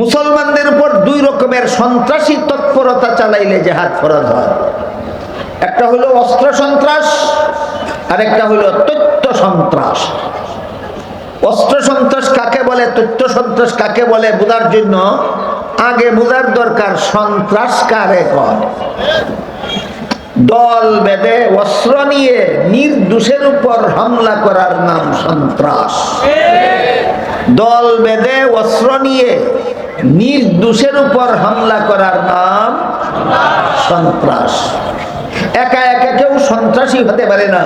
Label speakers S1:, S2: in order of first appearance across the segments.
S1: মুসলমানদের উপর দুই রকমের সন্ত্রাসী তৎপরতা চালাইলে জিহাদ ফরজ হয়। একটা হলো অস্ত্র সন্ত্রাস, আর একটা হলো তথ্য সন্ত্রাস। অস্ত্র সন্ত্রাস কাকে বলে, তথ্য সন্ত্রাস কাকে বলে বোঝার জন্য আগে বোঝার দরকার সন্ত্রাস কারে কয়। দল বেঁধে অস্ত্র নিয়ে নির্দোষের উপর হামলা করার নাম সন্ত্রাস। দল বেঁধে অস্ত্র নিয়ে নির্দোষের উপর হামলা করার নাম সন্ত্রাস। একা একা কেউ সন্ত্রাসী হতে পারে না।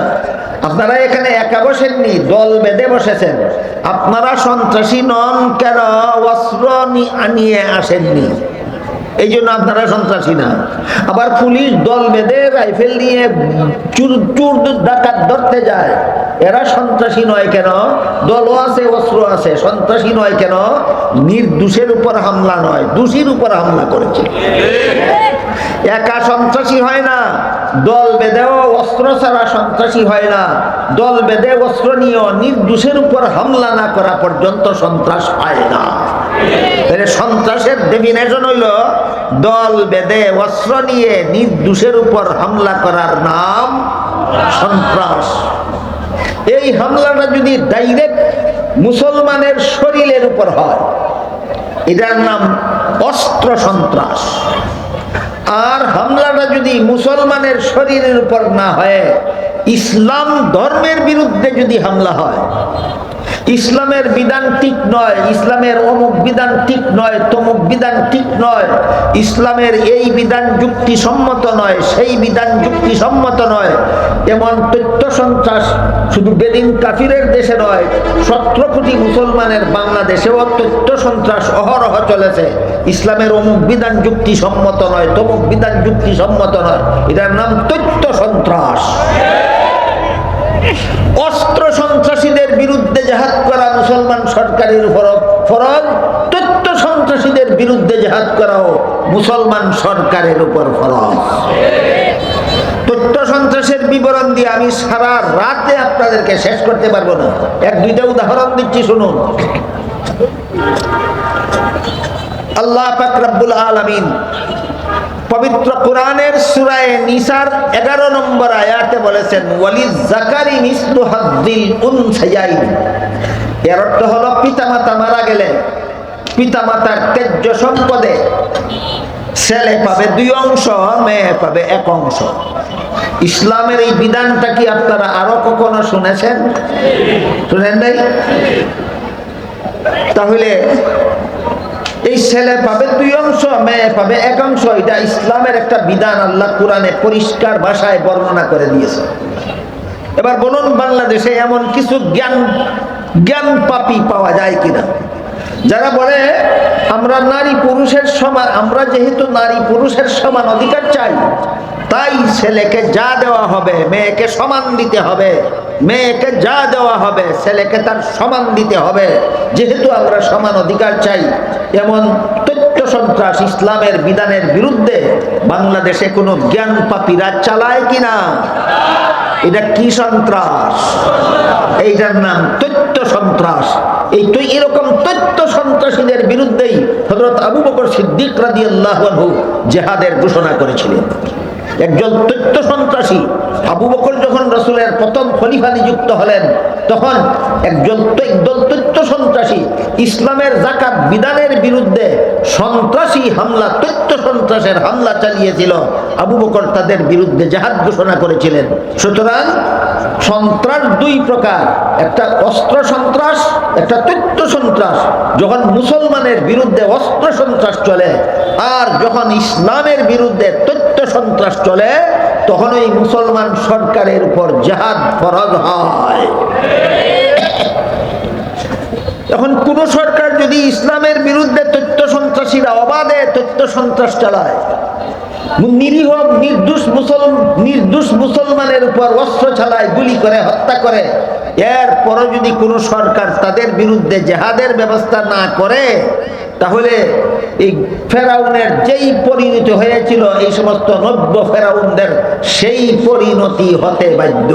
S1: আপনারা এখানে একা বসেননি, দল বেঁধে বসেছেন। আপনারা সন্ত্রাসী নন কেন? অস্ত্র নিয়ে আসেননি, এই জন্য আপনারা সন্ত্রাসী না। আবার পুলিশ দল বেঁধে রাইফেল নিয়ে চোর ডাকাত ধরতে যায়, এরা সন্ত্রাসী নয় কেন? দলও আছে, অস্ত্র আছে, সন্ত্রাসী নয় কেন? নির্দোষের উপর হামলা নয়, দোষীর উপর হামলা করেছে। একা সন্ত্রাসী হয় না, দল বেঁধেও অস্ত্র ছাড়া সন্ত্রাসী হয় না। দল বেঁধে অস্ত্র নিয়েও নির্দোষের উপর হামলা না করা পর্যন্ত সন্ত্রাস হয় না। সন্ত্রাসের ডেফিনেশন হইল দল বেঁধে অস্ত্র নিয়ে নির্দোষের উপর হামলা করার নাম সন্ত্রাস। এই হামলাটা যদি ডাইরেক্ট মুসলমানের শরীরের উপর হয়, এটার নাম অস্ত্র সন্ত্রাস। আর হামলাটা যদি মুসলমানের শরীরের উপর না হয়, ইসলাম ধর্মের বিরুদ্ধে যদি হামলা হয়, ইসলামের বিধান ঠিক নয়, ইসলামের অমুক বিধান ঠিক নয়, তমুক বিধান ঠিক নয়, ইসলামের এই বিধান যুক্তিসম্মত নয়, সেই বিধান যুক্তিসম্মত নয়, এমন তথ্য সন্ত্রাস শুধু বেদিন কাফিরের দেশে নয়, 17 কোটি মুসলমানের বাংলাদেশেও তথ্য সন্ত্রাস অহরহ চলেছে। ইসলামের অমুক বিধান যুক্তিসম্মত নয়, তমুক বিধান যুক্তিসম্মত নয়, এটার নাম তথ্য সন্ত্রাস। অস্ত্র সন্ত্রাসীদের বিরুদ্ধে জিহাদ করা মুসলমান সরকারের উপর ফরজ, তথ্য সন্ত্রাসীদের বিরুদ্ধে জিহাদ করাও মুসলমান সরকারের উপর ফরজ। তথ্য সন্ত্রাসের বিবরণ দিয়ে আমি সারা রাতে আপনাদেরকে শেষ করতে পারবো না। এক দুইটা উদাহরণ দিচ্ছি, শুনুন। আল্লাহ পাক রব্বুল আলামিন পবিত্র কোরআনের সূরা নিসার 11 নম্বর আয়াতে বলেছেন, ওয়ালিজ যাকারি মিসলু হাজ্জিল উনসায়াইন। এর অর্থ হলো পিতামাতা মারা গেলে পিতামাতার ত্যায্য সম্পদে ছেলে পাবে 2 অংশ, মেয়ে পাবে 1 অংশ। ইসলামের এই বিধানটা কি আপনারা আরো কখনো শুনেছেন? শুনেন নাই? তাহলে এই ছেলে পাবে 2 অংশ, মেয়ে পাবে 1 অংশ, এটা ইসলামের একটা বিধান আল্লাহ কোরআনে পরিষ্কার ভাষায় বর্ণনা করে দিয়েছে। এবার বলুন, বাংলাদেশে এমন কিছু জ্ঞান পাপী পাওয়া যায় কিনা যারা বলে আমরা নারী পুরুষের সমান, আমরা যেহেতু নারী পুরুষের সমান অধিকার চাই, তাই ছেলেকে যা দেওয়া হবে মেয়েকে সমান দিতে হবে, মেয়েকে যা দেওয়া হবে ছেলেকে তার সমান দিতে হবে, যেহেতু আমরা সমান অধিকার চাই। এমন তথ্য সন্ত্রাস ইসলামের বিধানের বিরুদ্ধে বাংলাদেশে কোনো জ্ঞান পাপীরা চালায় কিনা? এটা কি সন্ত্রাস? এইটার নাম তথ্য সন্ত্রাস। এরকম তথ্য সন্ত্রাসীদের বিরুদ্ধেই হযরত আবু বকর সিদ্দিক রাদিয়াল্লাহু আনহু জিহাদের ঘোষণা করেছিলেন। একজন তথ্য সন্ত্রাসী আবু বকর যখন রাসূলের প্রথম খলিফা নিযুক্ত হলেন, তখন একদল তথ্য সন্ত্রাসী ইসলামের যাকাত বিধানের বিরুদ্ধে সন্ত্রাসী হামলা, তথ্য সন্ত্রাসের হামলা চালিয়েছিল। আবু বকর তাদের বিরুদ্ধে জিহাদ ঘোষণা করেছিলেন। সুতরাং সন্ত্রাস 2 প্রকার, একটা অস্ত্র সন্ত্রাস, একটা তথ্য সন্ত্রাস। যখন মুসলমানের বিরুদ্ধে অস্ত্র সন্ত্রাস চলে আর যখন ইসলামের বিরুদ্ধে তথ্য সন্ত্রাস চলে, তখন ওই মুসলমান সরকারের উপর জিহাদ ফরজ হয়। এখন কোন সরকার যদি ইসলামের বিরুদ্ধে তথ্য সন্ত্রাসীরা অবাধে তথ্য সন্ত্রাস চালায়, নিরীহ নির্দোষ মুসলমানের উপর অস্ত্র চালায়, গুলি করে, হত্যা করে, এরপরও যদি কোনো সরকার তাদের বিরুদ্ধে জিহাদের ব্যবস্থা না করে, তাহলে এই ফেরাউনের যেই পরিণতি হয়েছিল এই সমস্ত নব্য ফেরাউনদের সেই পরিণতি হতে বাধ্য।